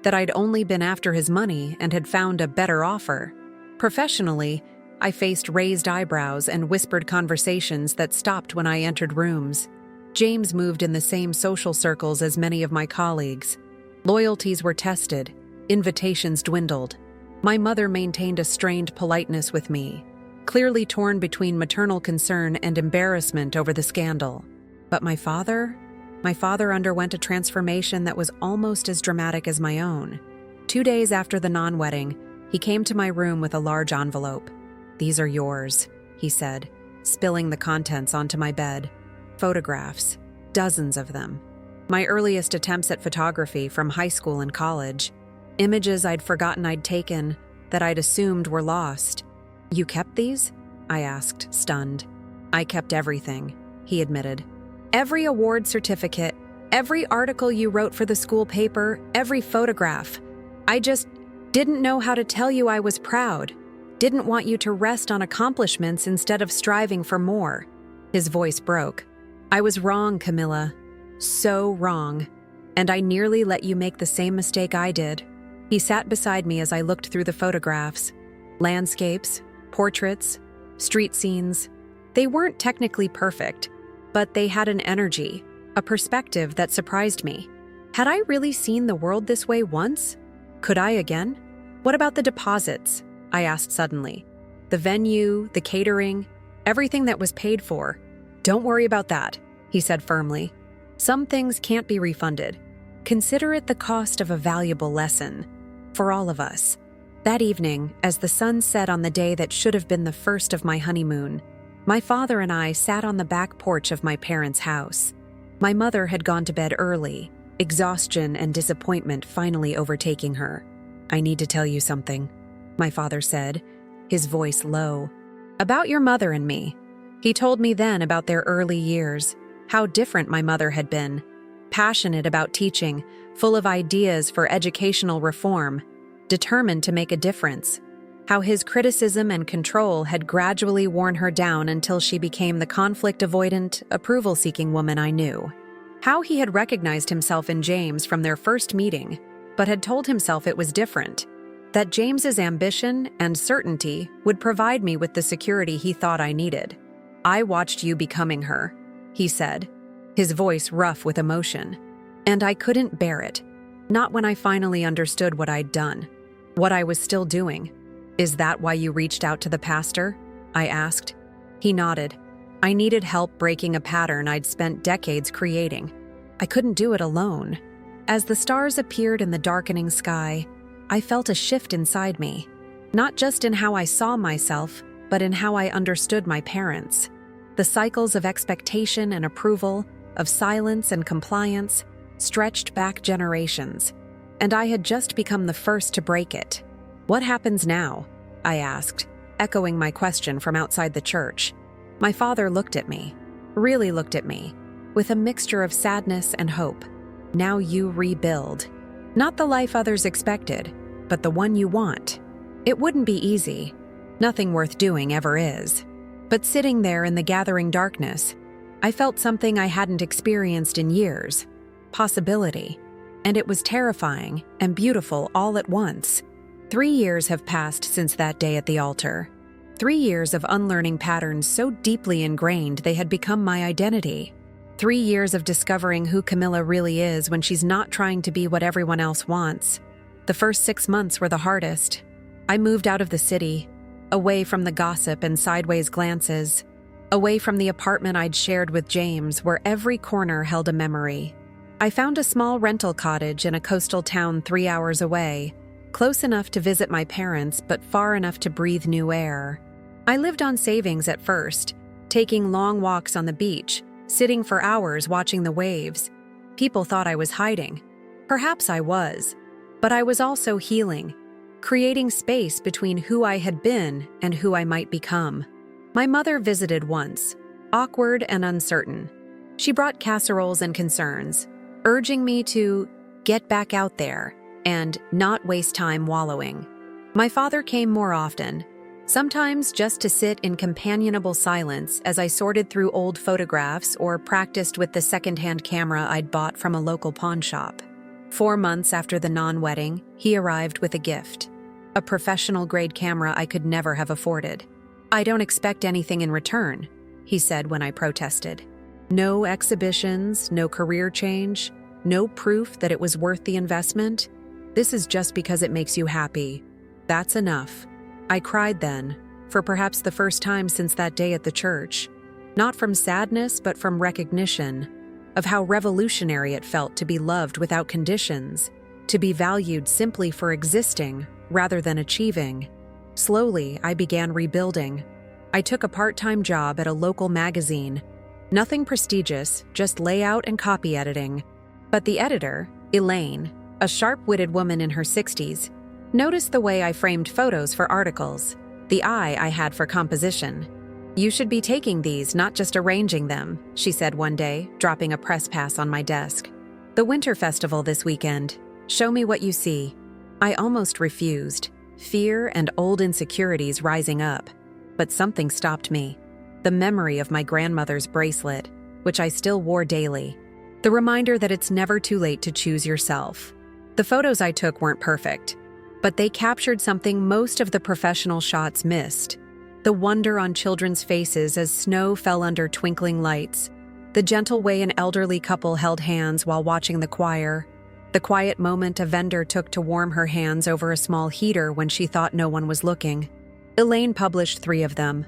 that I'd only been after his money and had found a better offer. Professionally, I faced raised eyebrows and whispered conversations that stopped when I entered rooms. James moved in the same social circles as many of my colleagues. Loyalties were tested, invitations dwindled. My mother maintained a strained politeness with me, clearly torn between maternal concern and embarrassment over the scandal. But my father underwent a transformation that was almost as dramatic as my own. 2 days after the non-wedding, he came to my room with a large envelope. "These are yours," he said, spilling the contents onto my bed. Photographs, dozens of them. My earliest attempts at photography from high school and college. Images I'd forgotten I'd taken, that I'd assumed were lost. "You kept these?" I asked, stunned. "I kept everything," he admitted. "Every award certificate, every article you wrote for the school paper, every photograph. I just didn't know how to tell you I was proud. Didn't want you to rest on accomplishments instead of striving for more." His voice broke. "I was wrong, Camila. So wrong. And I nearly let you make the same mistake I did." He sat beside me as I looked through the photographs. Landscapes, portraits, street scenes. They weren't technically perfect, but they had an energy, a perspective that surprised me. Had I really seen the world this way once? Could I again? "What about the deposits?" I asked suddenly. "The venue, the catering, everything that was paid for." "Don't worry about that," he said firmly. "Some things can't be refunded. Consider it the cost of a valuable lesson. For all of us." That evening, as the sun set on the day that should have been the first of my honeymoon, my father and I sat on the back porch of my parents' house. My mother had gone to bed early, exhaustion and disappointment finally overtaking her. "I need to tell you something," my father said, his voice low. "About your mother and me." He told me then about their early years, how different my mother had been, passionate about teaching, full of ideas for educational reform, determined to make a difference, how his criticism and control had gradually worn her down until she became the conflict-avoidant, approval-seeking woman I knew, how he had recognized himself in James from their first meeting, but had told himself it was different, that James's ambition and certainty would provide me with the security he thought I needed. "I watched you becoming her," he said, his voice rough with emotion, "and I couldn't bear it, not when I finally understood what I'd done, what I was still doing." "Is that why you reached out to the pastor?" I asked. He nodded. "I needed help breaking a pattern I'd spent decades creating. I couldn't do it alone." As the stars appeared in the darkening sky, I felt a shift inside me, not just in how I saw myself, but in how I understood my parents. The cycles of expectation and approval, of silence and compliance, stretched back generations, and I had just become the first to break it. "What happens now?" I asked, echoing my question from outside the church. My father looked at me, really looked at me, with a mixture of sadness and hope. "Now you rebuild. Not the life others expected, but the one you want. It wouldn't be easy. Nothing worth doing ever is." But sitting there in the gathering darkness, I felt something I hadn't experienced in years. Possibility. And it was terrifying and beautiful all at once. 3 years have passed since that day at the altar. 3 years of unlearning patterns so deeply ingrained they had become my identity. 3 years of discovering who Camila really is when she's not trying to be what everyone else wants. The first 6 months were the hardest. I moved out of the city, away from the gossip and sideways glances, away from the apartment I'd shared with James where every corner held a memory. I found a small rental cottage in a coastal town 3 hours away, close enough to visit my parents but far enough to breathe new air. I lived on savings at first, taking long walks on the beach, sitting for hours watching the waves. People thought I was hiding. Perhaps I was, but I was also healing, creating space between who I had been and who I might become. My mother visited once, awkward and uncertain. She brought casseroles and concerns, urging me to get back out there and not waste time wallowing. My father came more often, sometimes just to sit in companionable silence as I sorted through old photographs or practiced with the secondhand camera I'd bought from a local pawn shop. 4 months after the non-wedding, he arrived with a gift. A professional-grade camera I could never have afforded. "I don't expect anything in return," he said when I protested. "No exhibitions, no career change, no proof that it was worth the investment. This is just because it makes you happy. That's enough." I cried then, for perhaps the first time since that day at the church. Not from sadness, but from recognition of how revolutionary it felt to be loved without conditions, to be valued simply for existing rather than achieving. Slowly, I began rebuilding. I took a part-time job at a local magazine. Nothing prestigious, just layout and copy editing. But the editor, Elaine, a sharp-witted woman in her 60s, noticed the way I framed photos for articles, the eye I had for composition. "You should be taking these, not just arranging them," she said one day, dropping a press pass on my desk. "The Winter Festival this weekend. Show me what you see." I almost refused, fear and old insecurities rising up. But something stopped me. The memory of my grandmother's bracelet, which I still wore daily. The reminder that it's never too late to choose yourself. The photos I took weren't perfect, but they captured something most of the professional shots missed. The wonder on children's faces as snow fell under twinkling lights. The gentle way an elderly couple held hands while watching the choir. The quiet moment a vendor took to warm her hands over a small heater when she thought no one was looking. Elaine published 3 of them,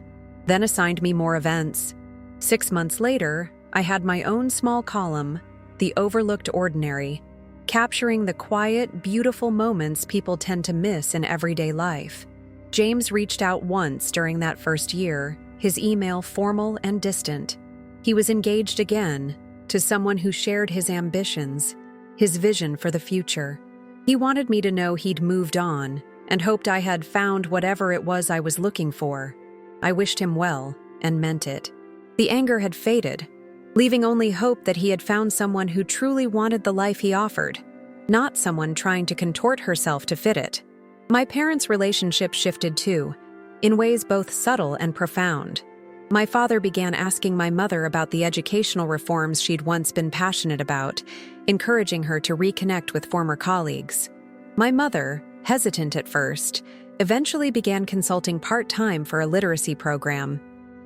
then assigned me more events. 6 months later, I had my own small column, The Overlooked Ordinary, capturing the quiet, beautiful moments people tend to miss in everyday life. James reached out once during that first year, his email formal and distant. He was engaged again, to someone who shared his ambitions. his vision for the future. He wanted me to know he'd moved on and hoped I had found whatever it was I was looking for. I wished him well and meant it. The anger had faded, leaving only hope that he had found someone who truly wanted the life he offered, not someone trying to contort herself to fit it. My parents' relationship shifted too, in ways both subtle and profound. My father began asking my mother about the educational reforms she'd once been passionate about, encouraging her to reconnect with former colleagues. My mother, hesitant at first, eventually began consulting part-time for a literacy program.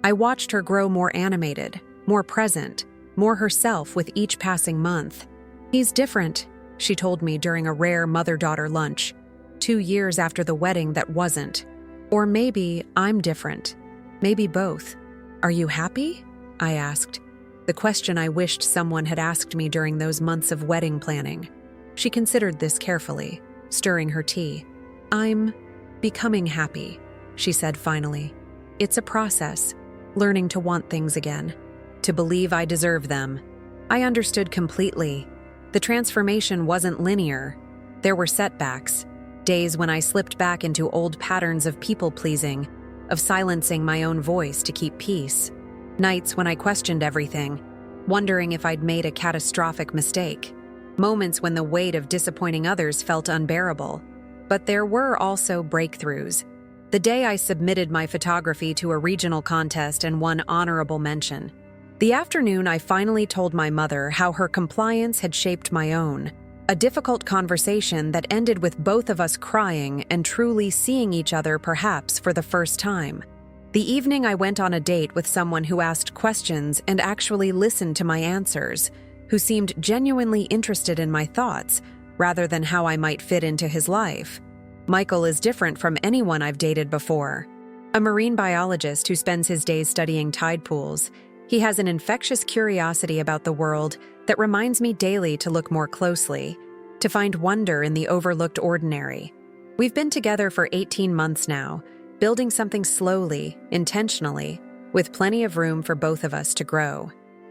I watched her grow more animated, more present, more herself with each passing month. "He's different," she told me during a rare mother-daughter lunch, 2 years after the wedding that wasn't. Or maybe I'm different. Maybe both. "Are you happy?" I asked, the question I wished someone had asked me during those months of wedding planning. She considered this carefully, stirring her tea. "I'm becoming happy," she said finally. "It's a process, learning to want things again, to believe I deserve them." I understood completely. The transformation wasn't linear. There were setbacks, days when I slipped back into old patterns of people-pleasing, of silencing my own voice to keep peace. Nights when I questioned everything, wondering if I'd made a catastrophic mistake. Moments when the weight of disappointing others felt unbearable. But there were also breakthroughs. The day I submitted my photography to a regional contest and won honorable mention. The afternoon I finally told my mother how her compliance had shaped my own. A difficult conversation that ended with both of us crying and truly seeing each other perhaps for the first time. The evening I went on a date with someone who asked questions and actually listened to my answers, who seemed genuinely interested in my thoughts, rather than how I might fit into his life. Michael is different from anyone I've dated before. A marine biologist who spends his days studying tide pools, he has an infectious curiosity about the world that reminds me daily to look more closely, to find wonder in the overlooked ordinary. We've been together for 18 months now, building something slowly, intentionally, with plenty of room for both of us to grow.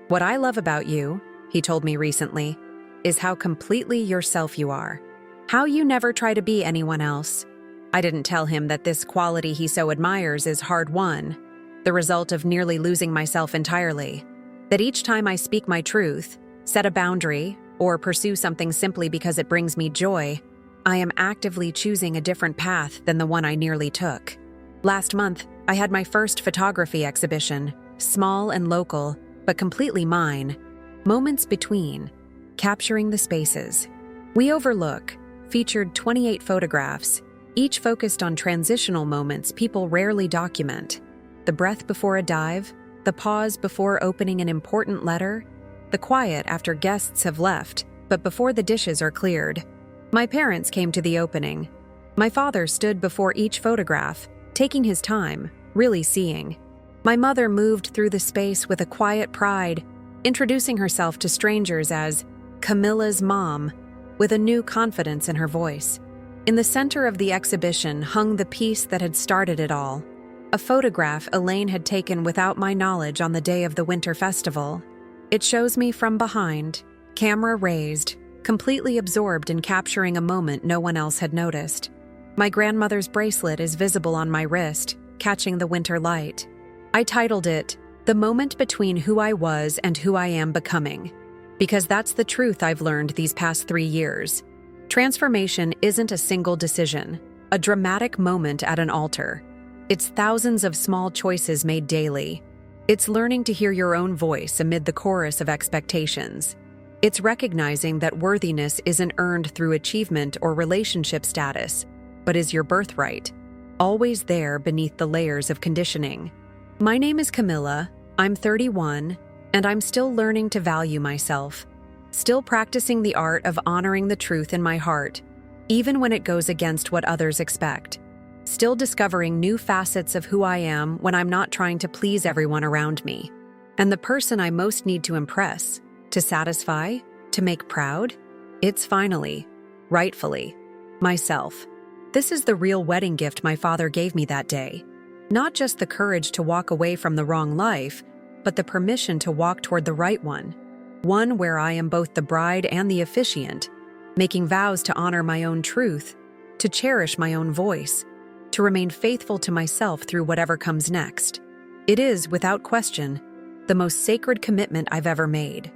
"What I love about you," he told me recently, "is how completely yourself you are. How you never try to be anyone else." I didn't tell him that this quality he so admires is hard-won, the result of nearly losing myself entirely. That each time I speak my truth, set a boundary, or pursue something simply because it brings me joy, I am actively choosing a different path than the one I nearly took. Last month, I had my first photography exhibition, small and local, but completely mine. Moments Between, capturing the spaces. We Overlook featured 28 photographs, each focused on transitional moments people rarely document. The breath before a dive, the pause before opening an important letter, the quiet after guests have left, but before the dishes are cleared. My parents came to the opening. My father stood before each photograph, taking his time, really seeing. My mother moved through the space with a quiet pride, introducing herself to strangers as Camila's mom, with a new confidence in her voice. In the center of the exhibition hung the piece that had started it all, a photograph Elaine had taken without my knowledge on the day of the winter festival. It shows me from behind, camera raised, completely absorbed in capturing a moment no one else had noticed. My grandmother's bracelet is visible on my wrist, catching the winter light. I titled it, "The Moment Between Who I Was and Who I Am Becoming," because that's the truth I've learned these past 3 years. Transformation isn't a single decision, a dramatic moment at an altar. It's thousands of small choices made daily. It's learning to hear your own voice amid the chorus of expectations. It's recognizing that worthiness isn't earned through achievement or relationship status, but is your birthright, always there beneath the layers of conditioning. My name is Camila, I'm 31, and I'm still learning to value myself, still practicing the art of honoring the truth in my heart, even when it goes against what others expect. Still discovering new facets of who I am when I'm not trying to please everyone around me. And the person I most need to impress, to satisfy, to make proud, it's finally, rightfully, myself. This is the real wedding gift my father gave me that day. Not just the courage to walk away from the wrong life, but the permission to walk toward the right one. one where I am both the bride and the officiant, making vows to honor my own truth, to cherish my own voice, to remain faithful to myself through whatever comes next. It is, without question, the most sacred commitment I've ever made.